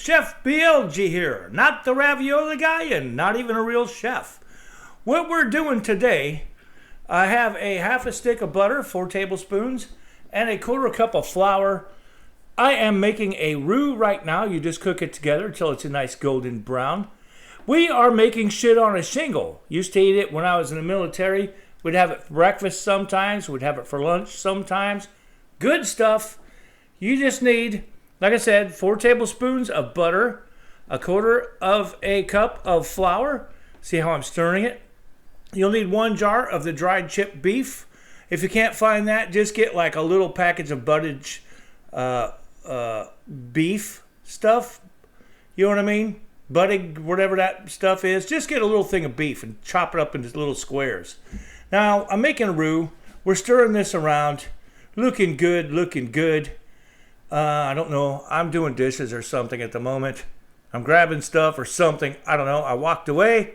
Chef BLG here, not the ravioli guy and not even a real chef. What we're doing today, I have a half a stick of butter, 4 tablespoons, and a 1/4 cup of flour. I am making a roux right now. You just cook it together until it's a nice golden brown. We are making shit on a shingle. Used to eat it when I was in the military. We'd have it for breakfast sometimes. We'd have it for lunch sometimes. Good stuff. You just need, like I said, 4 tablespoons of butter, a 1/4 of a cup of flour. See how I'm stirring it? You'll need 1 jar of the dried chipped beef. If you can't find that, just get like a little package of budded beef stuff. You know what I mean? Budding, whatever that stuff is. Just get a little thing of beef and chop it up into little squares. Now, I'm making a roux. We're stirring this around. Looking good, looking good. I don't know. I'm doing dishes or something at the moment. I'm grabbing stuff or something. I don't know. I walked away.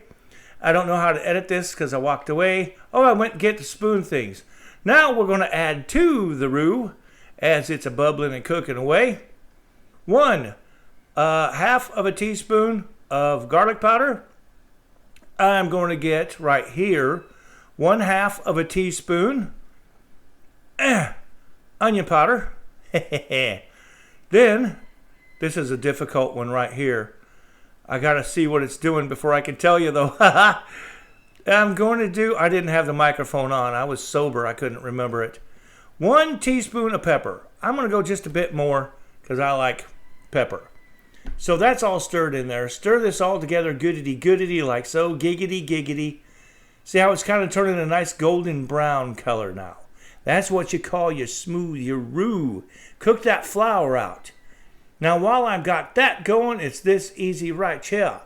I don't know how to edit this because I walked away. Oh, I went to get the spoon things. Now we're going to add to the roux as it's a bubbling and cooking away. 1/2 of a teaspoon of garlic powder. I'm going to get right here 1/2 of a teaspoon onion powder. Then, this is a difficult one right here. I got to see what it's doing before I can tell you though. I'm going to do, I didn't have the microphone on. I was sober. I couldn't remember it. 1 teaspoon of pepper. I'm going to go just a bit more because I like pepper. So that's all stirred in there. Stir this all together goodity like so. Giggity giggity. See how it's kind of turning a nice golden brown color now. That's what you call your smooth, your roux. Cook that flour out. Now while I've got that going, it's this easy right here.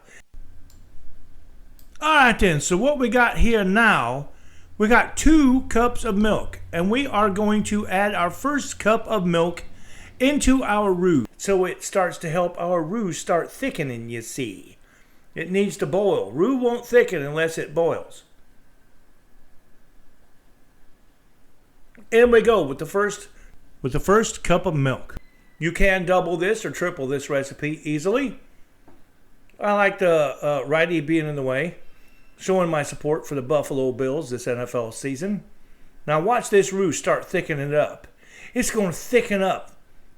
Alright then, so what we got here now, we got 2 cups of milk. And we are going to add our first cup of milk into our roux. So it starts to help our roux start thickening, you see. It needs to boil. Roux won't thicken unless it boils. In we go with the first cup of milk. You can double this or triple this recipe easily. I like the righty being in the way, showing my support for the Buffalo Bills this NFL season. Now watch this roux start thickening up. It's going to thicken up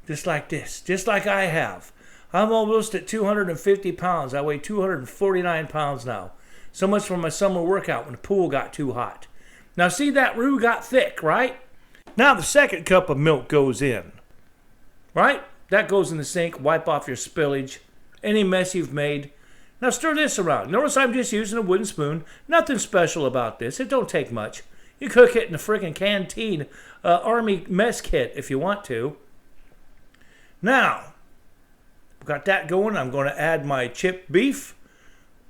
just like this, just like I have. I'm almost at 250 pounds. I weigh 249 pounds now. So much for my summer workout when the pool got too hot. Now see, that roux got thick, right? Now the second cup of milk goes in, right? That goes in the sink. Wipe off your spillage, any mess you've made. Now stir this around. Notice I'm just using a wooden spoon. Nothing special about this. It don't take much. You cook it in a freaking canteen, army mess kit if you want to. Now, we've got that going. I'm going to add my chipped beef.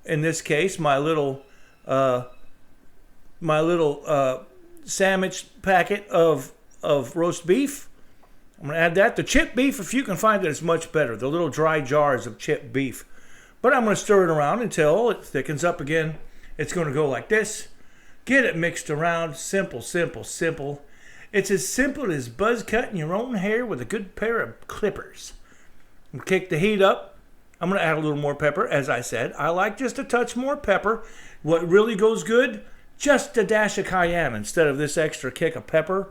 In this case, my little sandwich packet of roast beef. I'm going to add that. The chipped beef, if you can find it, is much better. The little dry jars of chipped beef. But I'm going to stir it around until it thickens up again. It's going to go like this. Get it mixed around. Simple, simple, simple. It's as simple as buzz cutting your own hair with a good pair of clippers. Kick the heat up. I'm going to add a little more pepper, as I said. I like just a touch more pepper. What really goes good, just a dash of cayenne instead of this extra kick of pepper.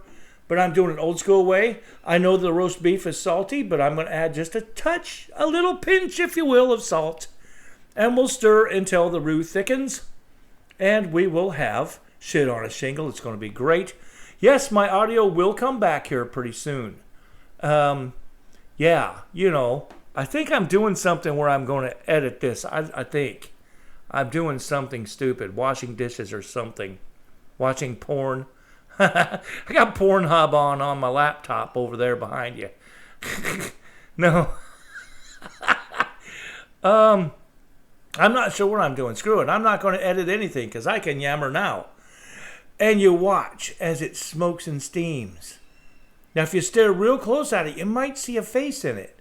But I'm doing it old school way. I know the roast beef is salty, but I'm going to add just a touch, a little pinch, if you will, of salt. And we'll stir until the roux thickens. And we will have shit on a shingle. It's going to be great. Yes, my audio will come back here pretty soon. Yeah, you know, I think I'm doing something where I'm going to edit this. I think I'm doing something stupid, washing dishes or something, watching porn. I got Pornhub on my laptop over there behind you. No. I'm not sure what I'm doing. Screw it. I'm not going to edit anything because I can yammer now. And you watch as it smokes and steams. Now, if you stare real close at it, you might see a face in it.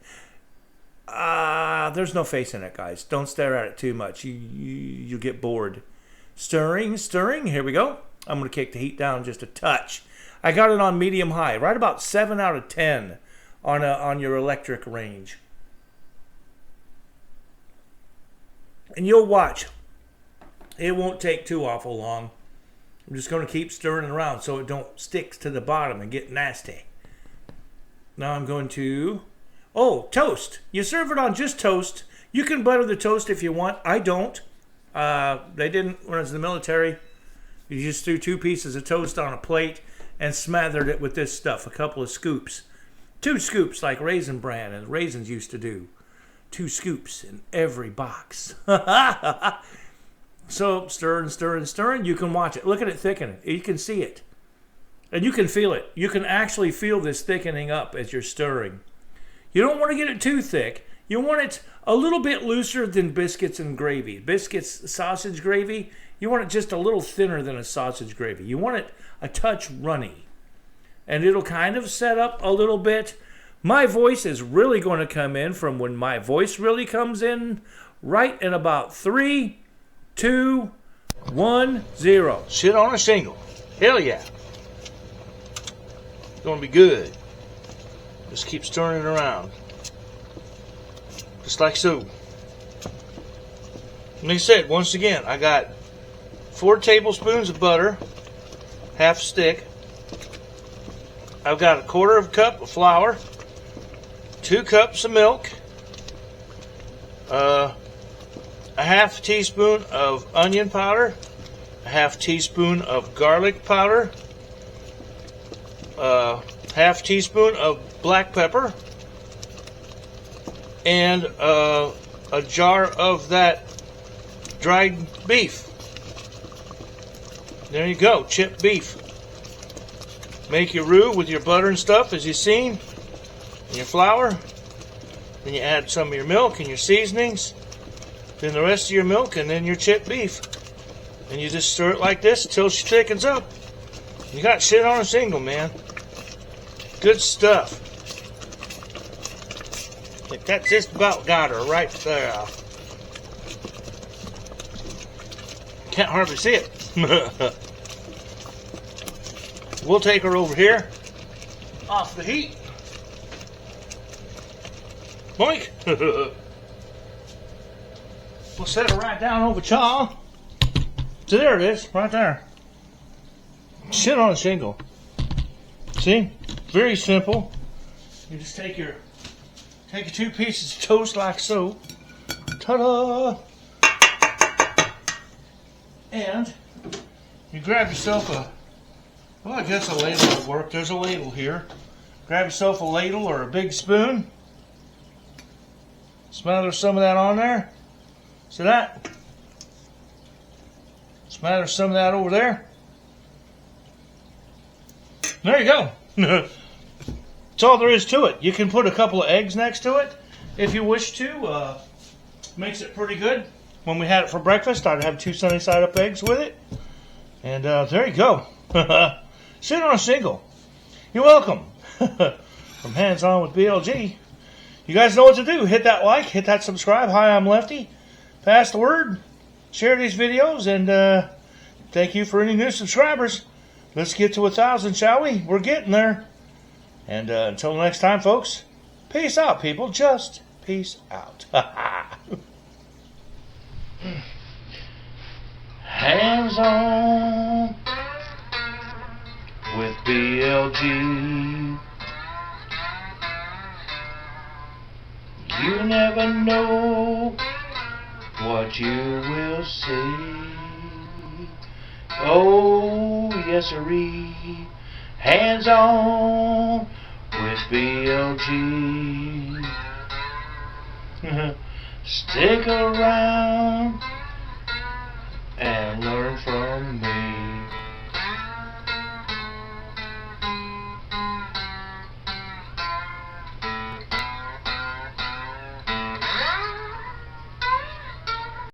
There's no face in it, guys. Don't stare at it too much. You get bored. Stirring. Here we go. I'm going to kick the heat down just a touch. I got it on medium high, right about 7 out of 10 on your electric range. And you'll watch. It won't take too awful long. I'm just going to keep stirring it around so it don't stick to the bottom and get nasty. Now I'm going to... Oh, toast. You serve it on just toast. You can butter the toast if you want. I don't. They didn't when I was in the military. You just threw 2 pieces of toast on a plate and smothered it with this stuff. A couple of scoops. 2 scoops like Raisin Bran and Raisins used to do. 2 scoops in every box. So stir and stir and stir, and you can watch it. Look at it thickening. You can see it. And you can feel it. You can actually feel this thickening up as you're stirring. You don't want to get it too thick. You want it a little bit looser than biscuits and gravy. Biscuits, sausage gravy, you want it just a little thinner than a sausage gravy. You want it a touch runny. And it'll kind of set up a little bit. My voice is really going to come in from when my voice really comes in, right in about 3, 2, 1, 0. Sit on a shingle. Hell yeah. It's going to be good. Just keep stirring it around. Just like so. Like I said, once again, I got 4 tablespoons of butter, half a stick. I've got a 1/4 cup of flour, 2 cups of milk, a half teaspoon of onion powder, a half teaspoon of garlic powder, a half teaspoon of black pepper, and a jar of that dried beef. There you go, chipped beef. Make your roux with your butter and stuff, as you've seen, and your flour. Then you add some of your milk and your seasonings, then the rest of your milk, and then your chipped beef. And you just stir it like this until she thickens up. You got shit on a shingle, man. Good stuff. I think that's just about got her right there. Can't hardly see it. We'll take her over here off the heat. Boink. We'll set her right down over chow. So there it is, right there. Shit on a shingle. See? Very simple. You just take your 2 pieces of toast like so. Ta-da! And you grab yourself well, I guess a ladle would work. There's a ladle here. Grab yourself a ladle or a big spoon. Smother some of that on there. See that? Smother some of that over there. There you go. That's all there is to it. You can put a couple of eggs next to it if you wish to. Makes it pretty good. When we had it for breakfast, I'd have 2 sunny side up eggs with it. And there you go. Sit on a shingle. You're welcome. From Hands On with BLG. You guys know what to do. Hit that like, hit that subscribe. Hi, I'm Lefty. Pass the word. Share these videos. And thank you for any new subscribers. Let's get to 1,000, shall we? We're getting there. And until next time, folks, peace out, people. Just peace out. Hands On with BLG. You never know what you will see. Oh, yes sirree. Hands On with BLG. Stick around and learn from me.